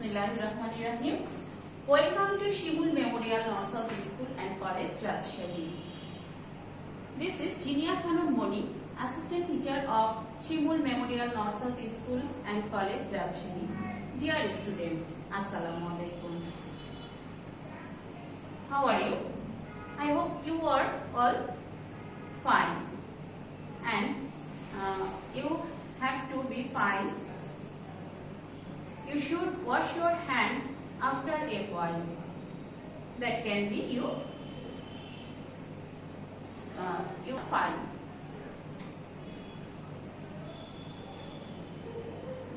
Bismillahirrahmanirrahim. Welcome to Shimul Memorial North South School and College, Rajshahi. This is Jinia Khanum Moni, Assistant Teacher of Shimul Memorial North South School and College, Rajshahi. Dear students, Assalamu alaikum. How are you? I hope you are all fine, and you have to be fine. You should wash your hand after a while. That can be you fine.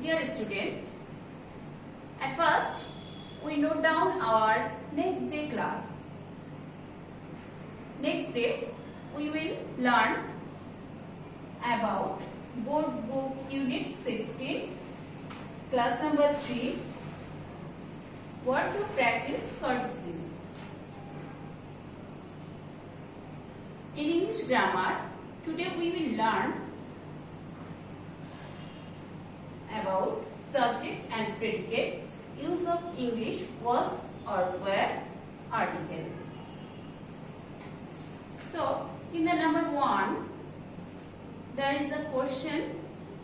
Dear student, at first we note down our next day class. Next day we will learn about board book unit 16, class number 3, what to practice courtesies. In English grammar, today we will learn about subject and predicate, use of English was or were article. So, in the number 1, there is a question,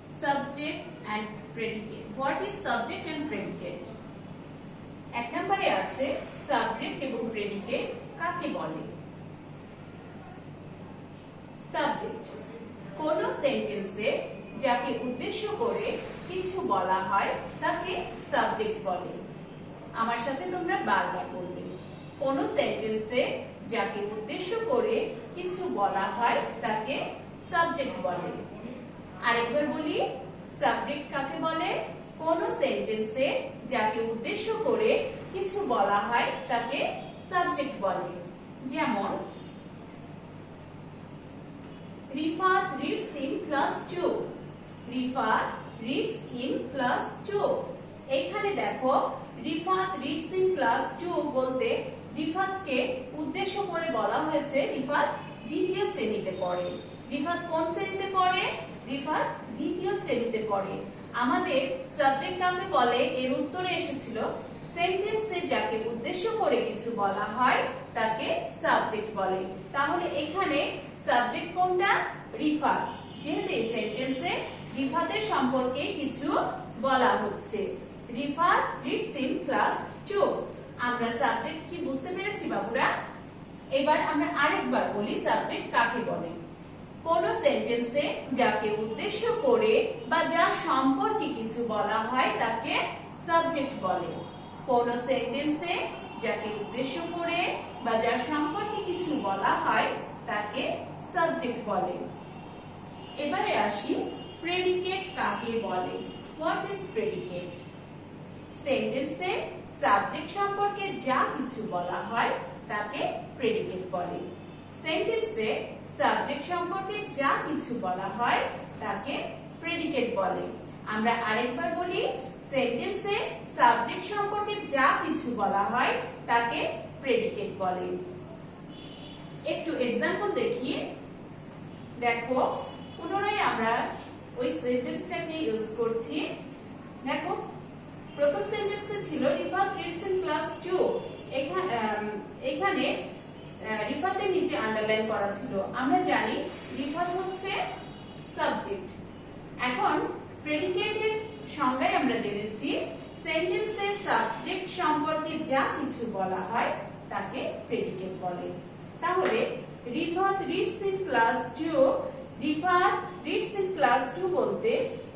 subject and predicate. What is subject and predicate? এক নম্বরে আছে subject এবং predicate কাকে বলে? Subject কোন সেন্টেন্সে যাকে উদ্দেশ্য করে কিছু বলা হয় তাকে সাবজেক্ট বলে। আমার সাথে তোমরা বারবার বলবে, কোন সেন্টেন্সে যাকে উদ্দেশ্য করে কিছু বলা হয় তাকে সাবজেক্ট বলে। আরেকবার বলি, সাবজেক্ট কাকে বলে? কোন সেন্টেন্সে যাকে উদ্দেশ্য করে কিছু বলা হয় তাকে সাবজেক্ট বলে। যেমন Rifat reads in class 2। Rifat reads in class 2। এখানে দেখো, রিফাত রিডস ইন ক্লাস 2 বলতে রিফাতকে উদ্দেশ্য করে বলা হয়েছে রিফাত দ্বিতীয় শ্রেণীতে পড়ে। রিফাত কোন শ্রেণীতে পড়ে? রিফাত দ্বিতীয় শ্রেণীতে পড়ে। আমাদের সাবজেক্ট কাকে বলে এর উত্তরে এসেছিল সেন্টেন্সে যাকে উদ্দেশ্য করে কিছু বলা হয় তাকে সাবজেক্ট বলে। তাহলে এখানে সাবজেক্ট কোনটা? রিফাত। যেহেতু এই সেন্টেন্সে রিফাতের সম্পর্কে কিছু বলা হচ্ছে। Rifat reads in class 2। আমরা সাবজেক্ট কি বুঝতে পেরেছি বাবুরা? এবার আমরা আরেকবার বলি সাবজেক্ট কাকে বলে। কোন সেন্টেন্সে যাকে উদ্দেশ্য করে বা যা সম্পর্কে কিছু বলা হয় তাকে সাবজেক্ট বলে। কোন সেন্টেন্সে যাকে উদ্দেশ্য করে বা যা সম্পর্কে কিছু বলা হয় তাকে সাবজেক্ট বলে। এবারে আসি, প্রেডিকেট কাকে বলে? What is predicate? সেন্টেন্সে সাবজেক্ট সম্পর্কে যা কিছু বলা হয় তাকে প্রেডিকেট বলে। সেন্টেন্সে সাবজেক্ট সম্পর্কে যা কিছু বলা হয় তাকে প্রেডিকেট বলে। আমরা আরেকবার বলি, সেন্টেন্সে সাবজেক্ট সম্পর্কে যা কিছু বলা হয় তাকে প্রেডিকেট বলে। একটু এক্সাম্পল দেখি। দেখো, পুনরায় আমরা ওই সেন্টেন্সটাকে ইউজ করছি। দেখো, প্রথম সেন্টেন্সে ছিল রিফাত রিডস ইন ক্লাস 2। এখানে রিফাতের নিচে আন্ডারলাইন করা ছিল। আমরা জানি রিফাত হচ্ছে সাবজেক্ট। এখন প্রেডিকেটের সংজ্ঞায় আমরা জেনেছি সেন্টেন্সে সাবজেক্ট সম্পর্কে যা কিছু বলা হয় তাকে প্রেডিকেট বলে। তাহলে Rifat reads in class 2, Rifat reads in class 2 বলতে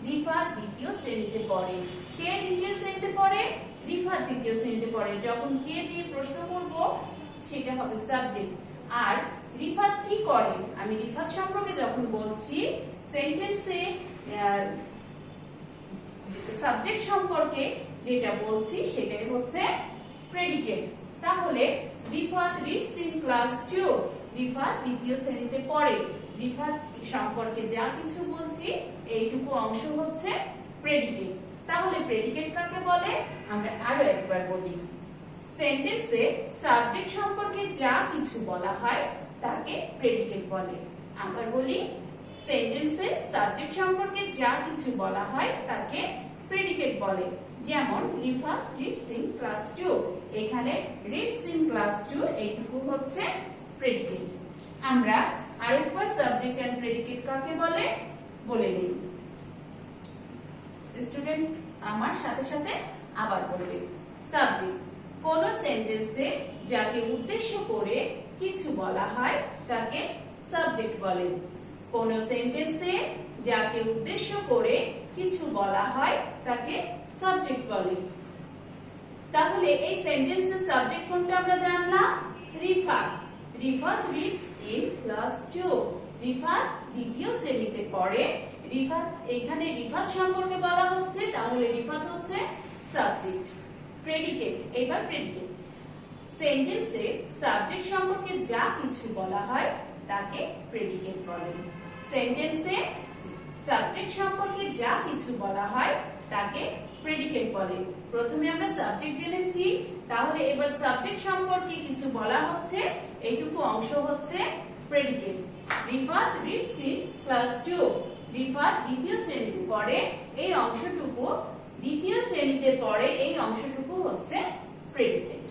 রিফাত দ্বিতীয় শ্রেণীতে পড়ে। কে দ্বিতীয় শ্রেণীতে পড়ে? রিফাত দ্বিতীয় শ্রেণীতে পড়ে। যখন কে দিয়ে প্রশ্ন করব সেটা হবে সাবজেক্ট। আর রিফাত কি করে? আমি রিফাত সম্পর্কে যখন বলছি সেন্টেন্সে সাবজেক্ট সম্পর্কে যেটা বলছি সেটাই হচ্ছে প্রেডিকেট। তাহলে Rifat reads in class 2, Rifat দ্বিতীয় শ্রেণীতে পড়ে। রিফাত সম্পর্কে যা কিছু বলছি এইটুকু অংশ হচ্ছে প্রেডিকেট। তাহলে প্রেডিকেট কাকে বলে? আমরা আরো একবার বলি, সেন্টেন্সে সাবজেক্ট সম্পর্কে যা কিছু বলা হয় তাকে প্রেডিকেট বলে। আবার বলি, সেন্টেন্সে সাবজেক্ট সম্পর্কে যা কিছু বলা হয় তাকে প্রেডিকেট বলে। যেমন রিফাত রিডস ইন ক্লাস 2, এখানে রিডস ইন ক্লাস 2 এইটুকু হচ্ছে প্রেডিকেট। আমরা আরেকবার সাবজেক্ট এন্ড প্রেডিকেট কাকে বলে বলে নিই। স্টুডেন্ট আমার সাথে সাথে আবার বলবে। সাবজেক্ট কোন সেন্টেন্সে যাকে উদ্দেশ্য করে কিছু বলা হয় তাকে সাবজেক্ট বলে। কোন সেন্টেন্সে যাকে উদ্দেশ্য করে কিছু বলা হয় তাকে সাবজেক্ট বলে। তাহলে এই সেন্টেন্সের সাবজেক্ট কোনটা আমরা জানলাম, Rifat. Rifat reads in class 2, Rifat দ্বিতীয় শ্রেণীতে পড়ে। রিফাত, এখানে রিফাত সম্পর্কে বলা হচ্ছে, তাহলে রিফাত হচ্ছে সাবজেক্ট। প্রেডিকেট, এবার প্রেডিকেট সেন্টেন্সে সাবজেক্ট সম্পর্কে যা কিছু বলা হয় তাকে প্রেডিকেট বলে। সেন্টেন্সে সাবজেক্ট সম্পর্কে যা কিছু বলা হয় তাকে প্রেডিকেট বলে। প্রথমে আমরা সাবজেক্ট জেনেছি, তাহলে এবার সাবজেক্ট সম্পর্কে কিছু বলা হচ্ছে, এইটুকু অংশ হচ্ছে predicate. Rifat reads in class 2, Rifat দ্বিতীয় শ্রেণীতে পড়ে, এই অংশটুকু দ্বিতীয় শ্রেণীতে পড়ে, এই অংশটুকু হচ্ছে predicate.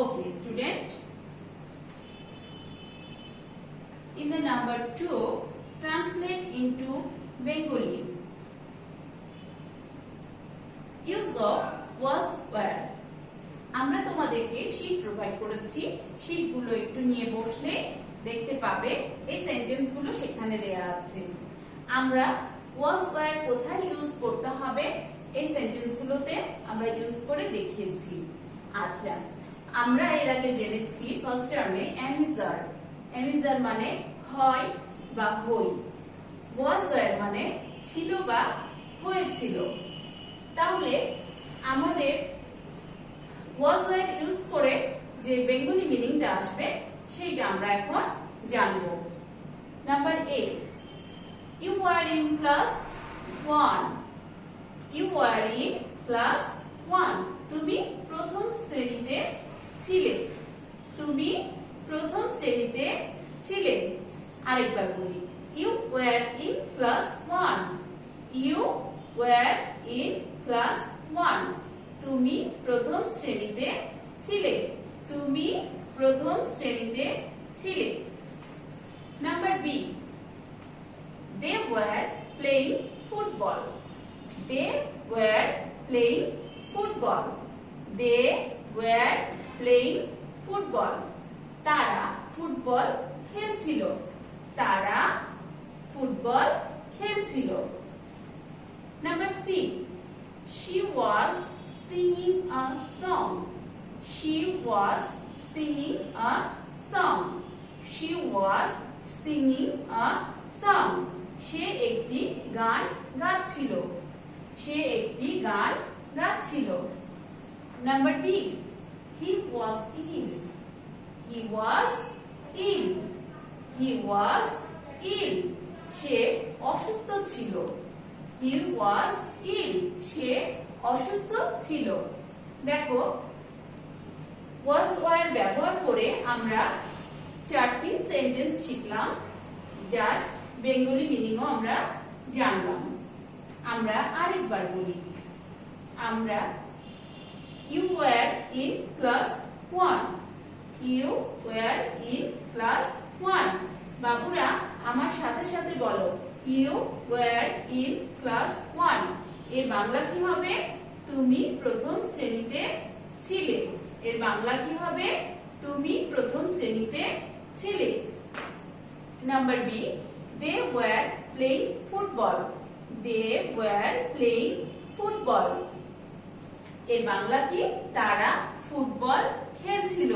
Okay student, in the number 2 translate into Bengali. Use of was where, আমরা তোমাদেরকে শীট প্রোভাইড করেছি, শীটগুলো একটু নিয়ে বসলে দেখতে পাবে এই সেন্টেন্সগুলো সেখানে দেয়া আছে। আমরা was where কোথায় ইউজ করতে হবে এই সেন্টেন্সগুলোতে আমরা ইউজ করে দেখিয়েছি। আচ্ছা, আমরা এর আগে জেনেছি ফার্স্ট টার্মে অ্যামিজার। অ্যামিজার মানে হয় বা হই, was where মানে ছিল বা হয়েছিল। তাহলে আমাদের was where ইউজ করে যে বেঙ্গলি মিনিংটা আসবে সেইটা আমরা এখন জানবো। Number 8, you were in class 1, you were in class 1, তুমি প্রথম শ্রেণীতে ছিলে, তুমি প্রথম শ্রেণীতে ছিলে। আরেকবার বলি, you were in class 1, you were in class 1, তুমি প্রথম শ্রেণীতে ছিলে, তুমি প্রথম শ্রেণীতে ছিলে। Number B, they were playing football, they were playing football, they were playing football, তারা ফুটবল খেলছিল, তারা ফুটবল খেলছিল। Number C, she was singing a song, she was singing a song, she was singing a song, সে একটি গান গাচ্ছিল, সে একটি গান গাচ্ছিল। Number D, he was ill, he was ill, he was ill, সে অসুস্থ ছিল, he was ill, সে অসুস্থ ছিল। দেখো was were ব্যবহার করে আমরা চারটি সেন্টেন্স শিখলাম, যার বেঙ্গলি মিনিংও আমরা জানলাম। আমরা আরেকবার বলি, আমরা you were in class 1, you were in class 1, বাবুরা আমার সাথে সাথে বলো, you were in class 1, এর বাংলা কি হবে? তুমি প্রথম শ্রেণীতে ছিলে। এর বাংলা কি হবে? তুমি প্রথম শ্রেণীতে ছিলে। Number B, they were playing football, they were playing football, এর বাংলা কি? তারা ফুটবল খেলছিল।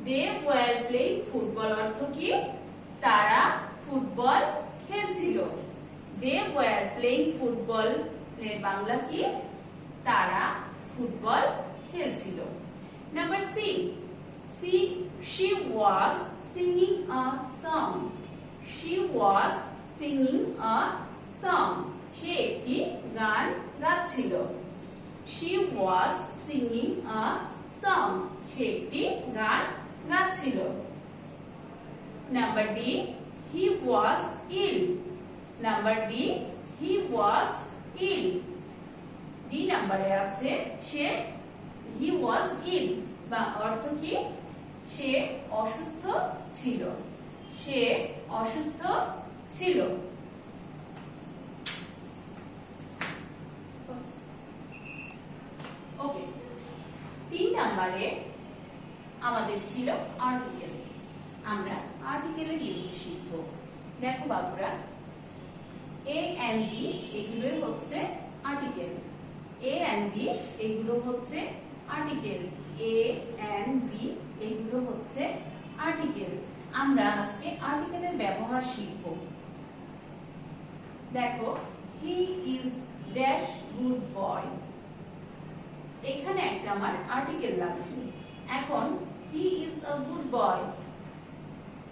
they were playing football অর্থ কি? তারা ফুটবল খেলছিল। they were playing football এর বাংলা কি? তারা ফুটবল খেলছিল। Number C, she was singing a song, she was singing a song, সে একটি গান গাচ্ছিল। she was singing a song, সে একটি গান গাচ্ছিল। Number D, he was ill, number D, he was ill, B নাম্বারে আছে সে হি ওয়াজ ইল, বা অর্থ কি সে অসুস্থ ছিল, সে অসুস্থ ছিল। ওকে, 3 নাম্বারে আমাদের ছিল আর্টিকেল। আমরা আর্টিকেলের ইউজ শিখব। দেখো বাবুরা, এ এন্ড দি এগুলোই হচ্ছে আর্টিকেল, এ এন্ড দি এগুলো হচ্ছে আর্টিকেল, এ এন্ড দি এগুলো হচ্ছে আর্টিকেল। আমরা আজকে আর্টিকেলের ব্যবহার শিখব। দেখো, he is dash good boy, এখানে একটা আমার আর্টিকেল লাগবে। এখন he is a good boy,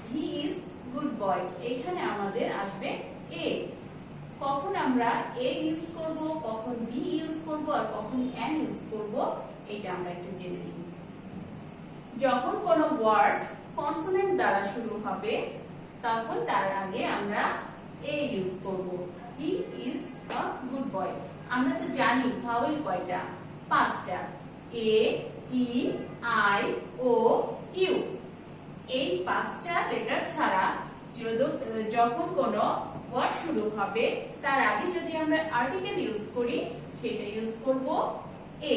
he is good boy, এখানে আমাদের আসবে এ। কখন আমরা এ ইউজ করব, কখন দি ইউজ করব, আর কখন এন ইউজ করব, এটা আমরা একটু জেনে নিই। যখন কোনো ওয়ার্ড কনসোনেন্ট দ্বারা শুরু হবে তখন তার আগে আমরা এ ইউজ করব। He is a good boy. আমরা তো জানি ভাওয়েল কয়টা, 5টা, এ, ই, আই, ও, ইউ। এই 5টা লেটার ছাড়া যখন কোনো ওয়ার্ড শুরু হবে তার আগে যদি আমরা আর্টিকেল ইউজ করি সেটা ইউজ করব এ।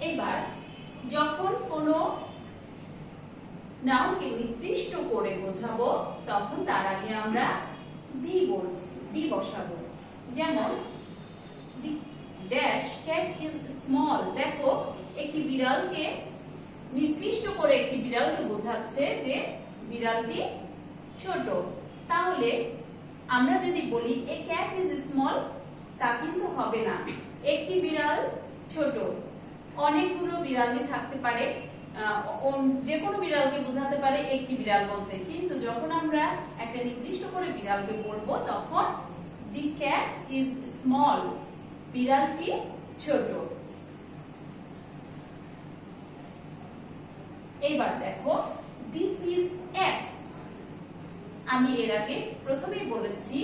এবার যখন কোনো নাউনকে নির্দিষ্ট করে বোঝাবো তখন তার আগে আমরা দি বসাবো। যেমন the dash cat is small. দেখো, একটি বিড়ালকে নির্দিষ্ট করে একটি বিড়ালকে বোঝাচ্ছে যে বিড়ালটি ছোট। তাহলে আমরা যদি বলি এ ক্যাট ইজ স্মল, তা কিন্তু হবে না। একটি বিড়াল ছোট, অনেকগুলো বিড়ালই থাকতে পারে, যে কোনো বিড়ালকে বোঝাতে পারে একটি বিড়াল বলতে। কিন্তু যখন আমরা একটা নির্দিষ্ট করে বিড়ালকে বলবো তখন দি ক্যাট ইজ স্মল, বিড়ালটি ছোট। এবার দেখো, দিস ইজ এক্স। আমি এর আগে প্রথমেই বলেছি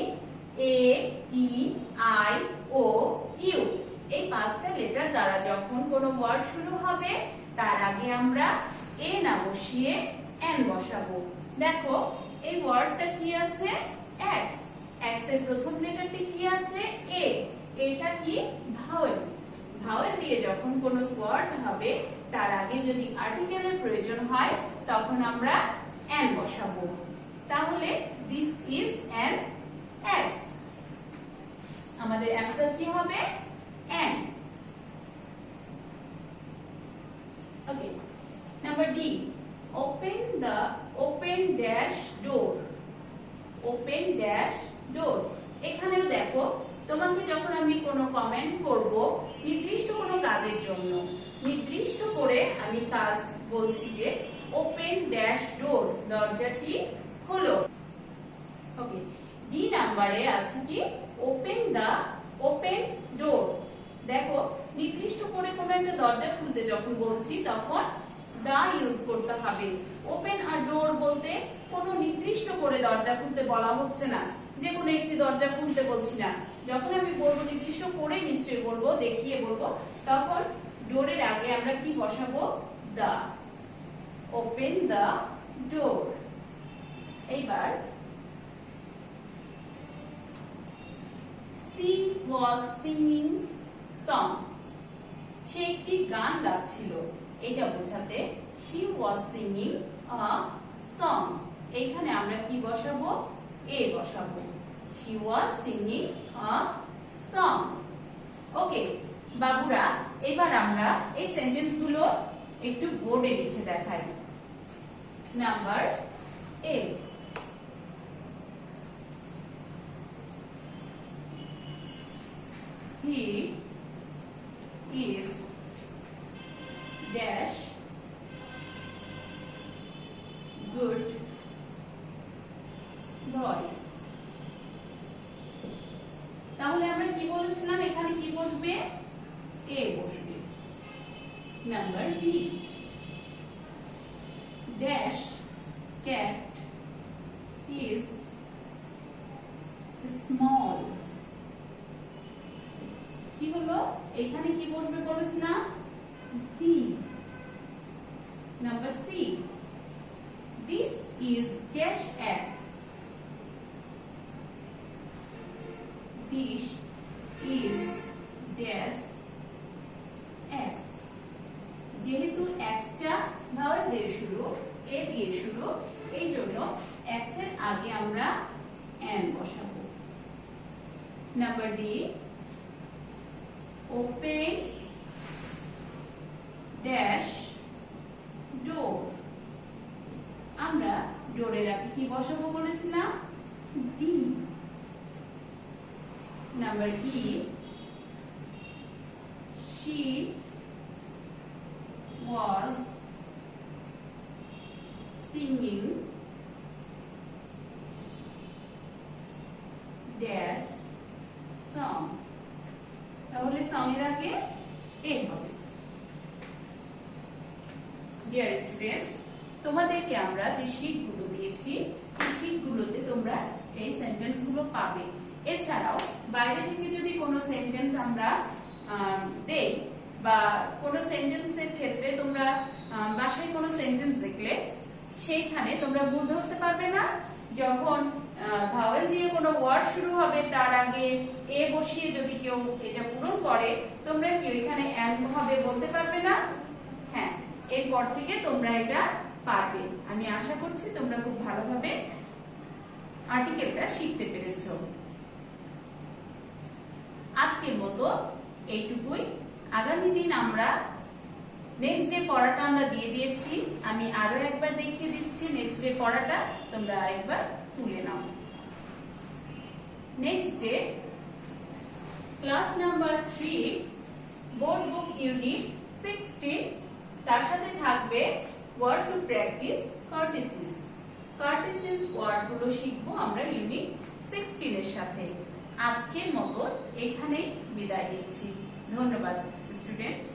এ, ই, আই, ও, ইউ, এই 5টা লেটার দ্বারা যখন কোনো ওয়ার্ড শুরু হবে তার আগে আমরা এ না বসিয়ে এন বসাবো। দেখো, এই ওয়ার্ডটা কি আছে, এক্স। এক্স এর প্রথম লেটারটি কি আছে, এ। এটা কি ভাওয়েল। ভাওয়েল দিয়ে যখন কোনো ওয়ার্ড হবে তার আগে যদি আর্টিকেলের প্রয়োজন হয় তখন আমরা এন বসাবো। তাহলে দিস ইজ অ্যান এক্স, আমাদের অ্যান্সার কি হবে, এন। ওকে, নাম্বার ডি, ওপেন ড্যাশ ডোর, ওপেন ড্যাশ ডোর। এখানেও দেখো, তোমাকে যখন আমি কোনো কমেন্ট করব নির্দিষ্ট কোনো কাজের জন্য, নির্দিষ্ট করে আমি কাজ বলছি যে ওপেন ড্যাশ ডোর, দরজাটি খোলো। ওকে, ডি নাম্বারে আছে কি ওপেন ডোর। দেখো, নির্দিষ্ট করে কোনো একটা দরজা খুলতে যখন বলছি তখন দা ইউজ করতে হবে। ওপেন আর ডোর বলতে কোনো নির্দিষ্ট করে দরজা খুলতে বলা হচ্ছে না, যে কোনো একটি দরজা খুলতে বলছি না। যখন আমি বলবো নির্দিষ্ট করে নিশ্চয়ই বলবো, দেখিয়ে বলবো, তখন ডোরের আগে আমরা কি বসাবো, দা। ওপেন দা ডোর। এইবার she was singing song, সে একটি গান গাচ্ছিল, এটা বোঝাতে she was singing a song, এখানে আমরা কি বসাবো, এ বসাবো। she was singing a song। ওকে বাবুরা, এবার আমরা এই সেন্টেন্স গুলো একটু বোর্ডে লিখে দেখাই। Number A, he is dash good boy। তাহলে আমরা কি বলেছিলাম, এখানে কি বসবে, এ বসবে। Number B, dash cat is small. কি হলো, এখানে কি বসবে বলেছি না, the. Number C, this is dash x. This is dash x. যেহেতু এক্সটা ভাওয়েল দিয়ে শুরু, এ দিয়ে শুরু, এই জন্য এক্স এর আগে আমরা এন বসাবো। নাম্বার ডি, ওপেন ড্যাশ ডোর। আমরা ডোরের আগে কি বসাবো বলেছি না, D. Number E, she was singing dash song। তাহলে সং এর আগে এ হবে। ডিয়ার স্টুডেন্টস, তোমাদেরকে আমরা যে শীটগুলো দিয়েছি সেই শীটগুলোতে তোমরা এই সেন্টেন্সগুলো পাবে। এছাড়াও বাইরে থেকে যদি কোনো সেন্টেন্স আমরা দেই বা কোনো সেন্টেন্সের ক্ষেত্রে তোমরা বাসায় কোনো সেন্টেন্স দেখলে সেইখানে তোমরা ভুল ধরতে পারবে না। যখন ভাওয়েল দিয়ে কোনো ওয়ার্ড শুরু হবে তার আগে এ বসিয়ে যদি কেউ এটা পূরণ করে, তোমরা কি এখানে এন হবে বলতে পারবে না। হ্যাঁ, এরপর থেকে তোমরা এটা পারবে। আমি আশা করছি তোমরা খুব ভালোভাবে আর্টিকেলটা শিখতে পেরেছো। আজকের মতো এইটুকুই। আগামী দিন আমরা নেক্সট ডে পড়াটা আমরা দিয়ে দিয়েছি। আমি আরো একবার দেখিয়ে দিচ্ছি নেক্সট ডে পড়াটা, তোমরা আরেকবার তুলে নাও। Next day class number 3, board book unit 16, তার সাথে থাকবে word to practice courtesies. Courtesies ওয়ার্ডগুলো শিখবো আমরা ইউনিট 16 এর সাথে। আজকের মতো এখানেই বিদায় নিচ্ছি। ধন্যবাদ স্টুডেন্টস।